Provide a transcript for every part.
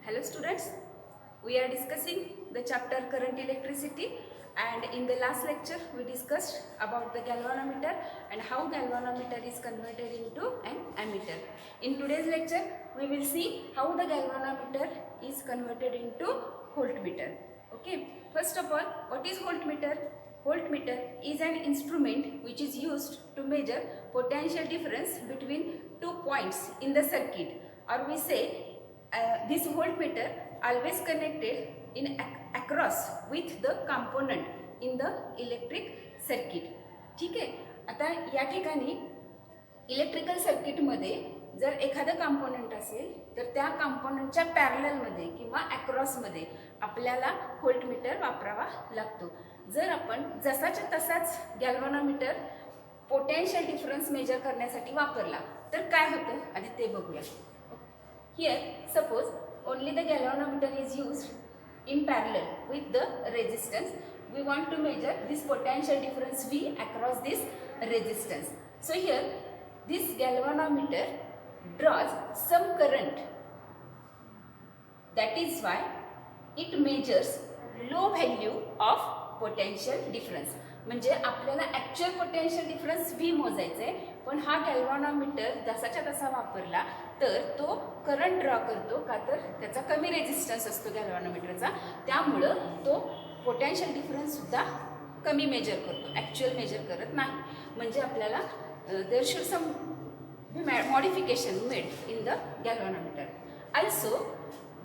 Hello students, we are discussing the chapter current electricity, and in the last lecture we discussed about the galvanometer and how galvanometer is converted into an ammeter. In today's lecture we will see how the galvanometer is converted into voltmeter. Okay, first of all, what is voltmeter? Voltmeter is an instrument which is used to measure potential difference between 2 points in the circuit, or we say this voltmeter always connected in across with the component in the electric circuit. ठीक आहे. आता या ठिकाणी electrical सर्किटमध्ये जर एखादं component असेल तर त्या कंपोनंटच्या पॅरललमध्ये किंवा अक्रॉसमध्ये आपल्याला व्होल्टमीटर वापरावा लागतो. जर आपण जसाच्या तसाच गॅल्व्हनोमीटर पोटेन्शियल डिफरन्स मेजर करण्यासाठी वापरला तर काय होतं आधी ते बघूया. Here, suppose only the galvanometer is used in parallel with the resistance. We want to measure this potential difference V across this resistance. So here, this galvanometer draws some current. That is why it measures low value of potential difference. म्हणजे आपल्याला actual potential difference V मोजायचा आहे, पण हा galvanometer जसाच्या तसा वापरला तर तो करंट ड्रॉ करतो, का तर त्याचा कमी रेजिस्टन्स असतो गॅल्व्हनोमीटरचा, त्यामुळं तो पोटेन्शियल डिफरन्ससुद्धा कमी मेजर करतो, ॲक्च्युअल मेजर करत नाही. म्हणजे आपल्याला there should some modification made in the galvanometer. Also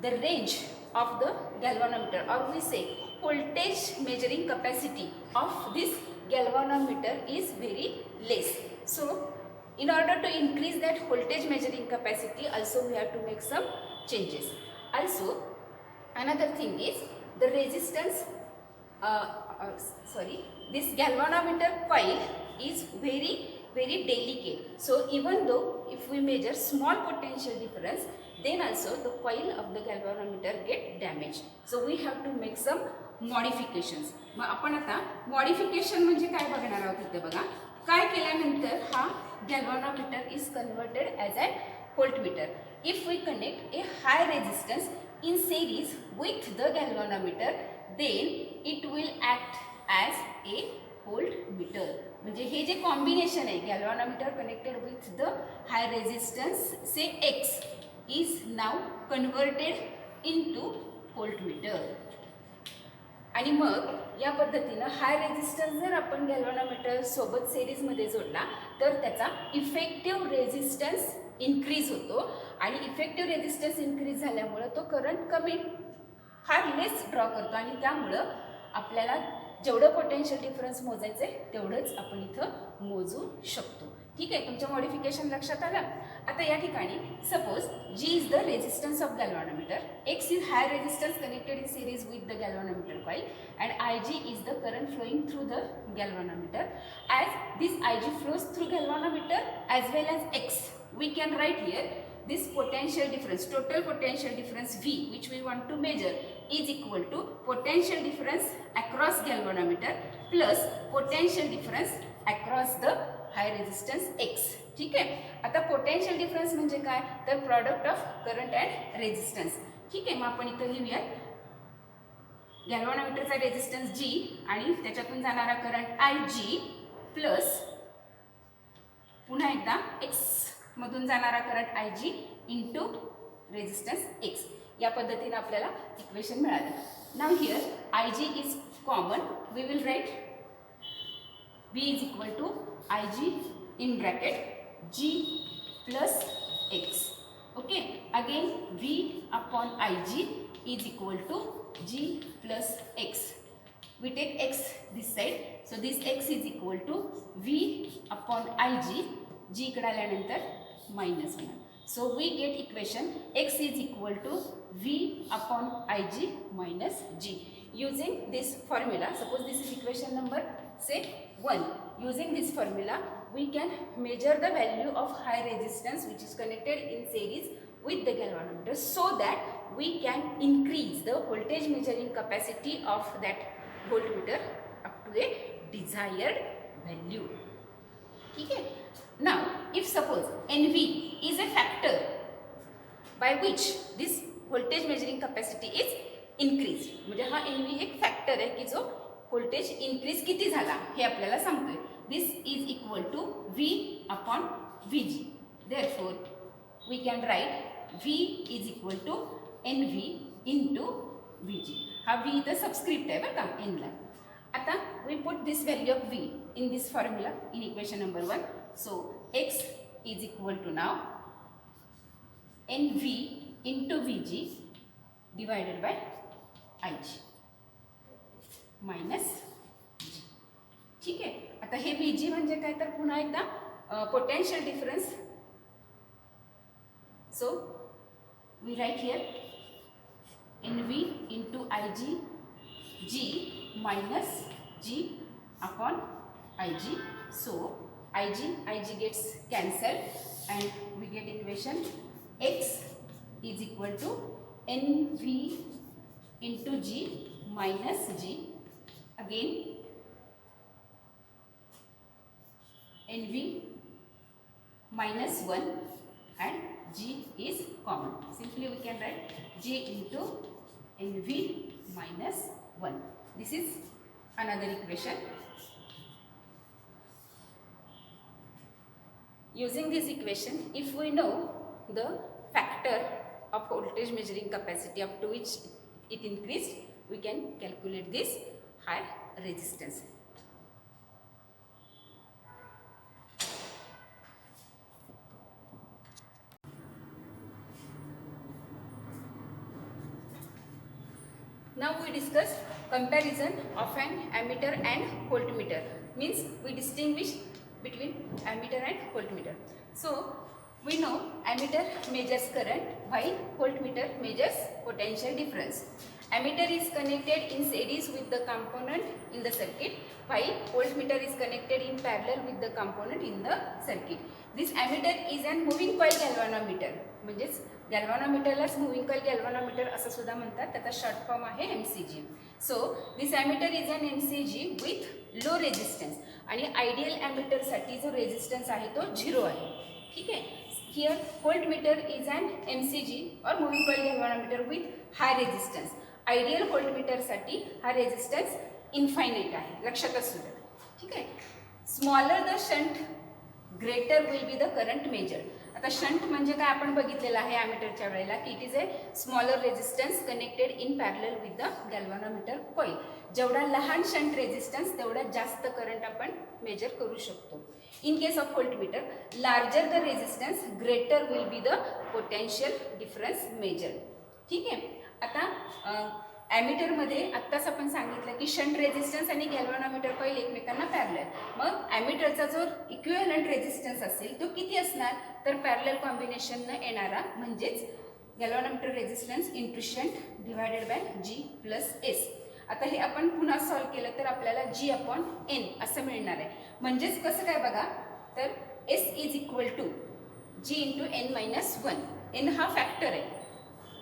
the range of the galvanometer, or we say voltage measuring capacity of this galvanometer is very less. So in order to increase that voltage measuring capacity, also we have to make some changes. Also another thing is the resistance, this galvanometer coil is very delicate. So even though if we measure small potential difference, then also the coil of the galvanometer get damaged. So we have to make some modifications. मग आपण आता modification म्हणजे काय बघणार आहोत इथे बघा. काय केल्यानंतर हा galvanometer is converted as a voltmeter. If we connect a high resistance in series with the galvanometer, then it will act as a voltmeter. म्हणजे हे जे कॉम्बिनेशन आहे galvanometer connected with the high resistance say X is now converted into voltmeter. आणि मग या पद्धतीनं हाय resistance जर आपण गॅल्व्हनोमीटर सोबत सिरीजमध्ये जोडला तर त्याचा इफेक्टिव्ह रेजिस्टन्स इन्क्रीज होतो, आणि इफेक्टिव्ह रेजिस्टन्स इन्क्रीज झाल्यामुळं तो करंट कमी फार लेस ड्रॉ करतो, आणि त्यामुळं आपल्याला जेवढं पोटेन्शियल डिफरन्स मोजायचं आहे तेवढंच आपण इथं मोजू शकतो. ठीक आहे, तुमचं मॉडिफिकेशन लक्षात आलं. आता या ठिकाणी suppose G is the resistance of galvanometer, X is high resistance connected in series with the galvanometer coil, and I G is the current flowing through the galvanometer. As this I G flows through galvanometer as well as X, we can write here this potential difference, total potential difference V, which we want to measure, is equal to potential difference across galvanometer plus potential difference across the high resistance X. ठीक आहे. आता potential difference म्हणजे काय तर product of current and resistance. ठीक आहे, मग आपण इथं लिहूया गॅल्व्हनोमीटरचा रेजिस्टन्स G आणि त्याच्यातून जाणारा करंट IG प्लस पुन्हा एकदा X मधून जाणारा current IG into resistance X. या पद्धतीने आपल्याला इक्वेशन मिळालं. Now here IG is common, we will write V is equal to IG in bracket G plus X. Okay, again V upon IG is equal to G plus X. We take X this side, so this X is equal to V upon IG. G इकडे आल्यानंतर minus होणार. So we get equation X is equal to V upon IG minus G. Using this formula, suppose this is equation number say 1. Using this formula, we can measure the value of high resistance which is connected in series with the galvanometer, so that we can increase the voltage measuring capacity of that voltmeter up to a desired value. ठीक है. Now, if suppose NV is a factor by which this voltage measuring capacity is increase. म्हणजे हा NV एक factor आहे की जो voltage increase किती झाला हे आपल्याला सांगतोय. This is equal to V upon VG. Therefore we can write V is equal to NV into VG. हा V इथं सबस्क्रिप्ट आहे बरं का Nला. आता we put this value of V in this formula in equation number 1. So X is equal to now NV into VG divided by IG minus G. ठीक आहे. आता हे VG म्हणजे काय तर पुन्हा एकदा potential difference. So we write here NV into IG G minus G upon IG. So IG gets cancelled and we get equation X is equal to NV into G minus G. Again NV minus 1 and G is common. Simply we can write G into NV minus 1. This is another equation. Using this equation, if we know the factor of voltage measuring capacity up to which it increased, we can calculate this high resistance. Now we discuss comparison of an ammeter and voltmeter. Means we distinguish between ammeter and voltmeter. So we know ammeter measures current while voltmeter measures potential difference. Ammeter is connected in series with the component in the circuit while voltmeter is connected in parallel with the component in the circuit. This ammeter is an moving coil galvanometer. म्हणजेच गॅल्व्हॅनोमीटरलाच moving coil गॅल्व्हॅनोमीटर असं सुद्धा म्हणतात. त्याचा short form आहे MCG. So this ammeter is an MCG with low resistance. आणि ideal ॲमीटरसाठी जो resistance आहे तो 0 आहे. ठीक आहे. Here voltmeter is an MCG और moving coil galvanometer with high resistance. Ideal व्होल्टमीटरसाठी हा रेजिस्टन्स इन्फायनाईट आहे. लक्षात असू द्या. ठीक आहे. Smaller the shunt greater will be the current measure. आता शंट म्हणजे काय आपण बघितलेलं आहे ॲमीटरच्या वेळेला की it is a smaller resistance connected in parallel with the galvanometer coil. जेवढा लहान शंट रेजिस्टन्स तेवढा जास्त करंट आपण मेजर करू शकतो. In case of voltmeter larger the resistance greater will be the potential difference measure. ठीक आहे. आता ॲमीटरमध्ये आत्ताच आपण सांगितलं की शंट रेजिस्टन्स आणि गॅल्व्हॅनोमीटर कॉइल एकमेकांना पॅरलल. मग ॲमीटरचा जो इक्विव्हॅलंट रेजिस्टन्स असेल तो किती असणार तर पॅरलल कॉम्बिनेशननं येणारा म्हणजेच galvanometer resistance into shunt divided by G+S. आता हे आपण पुन्हा सॉल्व केलं तर आपल्याला G/N असं मिळणार आहे. म्हणजेच कसं काय बघा तर S is equal to G×N-1. N हा फॅक्टर आहे.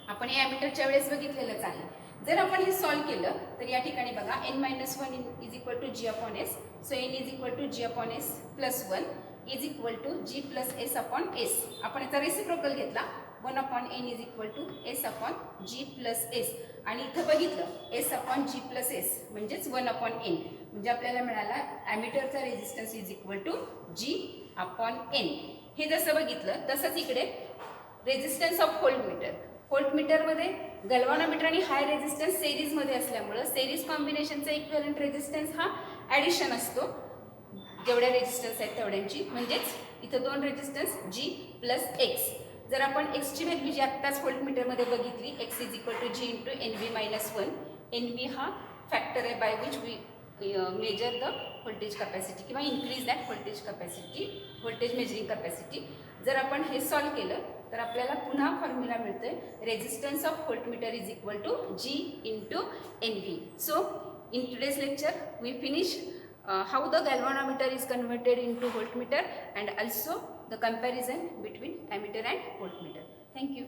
आपण हे ॲमीटरच्या वेळेस बघितलेलंच आहे. जर आपण हे सॉल्व केलं तर या ठिकाणी बघा N-1 is equal to G/S. So N is equal to G/S plus 1 is equal to G+S/S. आपण याचा रेसिप्रोकल घेतला 1/N is equal to S/G+S. आणि इथं बघितलं S/G+S म्हणजेच 1/N. म्हणजे आपल्याला मिळाला ॲमीटरचा resistance is equal to G/N. हे जसं बघितलं तसंच इकडे रेजिस्टन्स ऑफ व्होल्टमीटर. व्होल्टमीटरमध्ये गॅल्व्हॅनोमीटर आणि हाय रेजिस्टन्स सेरीजमध्ये असल्यामुळं सेरीज कॉम्बिनेशनचा इक्विव्हॅलंट रेजिस्टन्स हा ॲडिशन असतो जेवढ्या रेजिस्टन्स आहेत तेवढ्यांची. म्हणजेच इथं 2 रेजिस्टन्स G+X. जर आपण एक्सची व्हॅल्यू जी आत्ताच व्होल्टमीटरमध्ये बघितली X is equal to G×NV-1. NV हा फॅक्टर आहे by which we measure the voltage capacity किंवा increase that voltage capacity, voltage measuring capacity. जर आपण हे सॉल्व केलं तर आपल्याला पुन्हा फॉर्म्युला मिळतोय resistance of voltmeter is equal to G×NV. So in today's lecture we finish how the galvanometer is converted into voltmeter and also the comparison between ammeter and voltmeter. Thank you.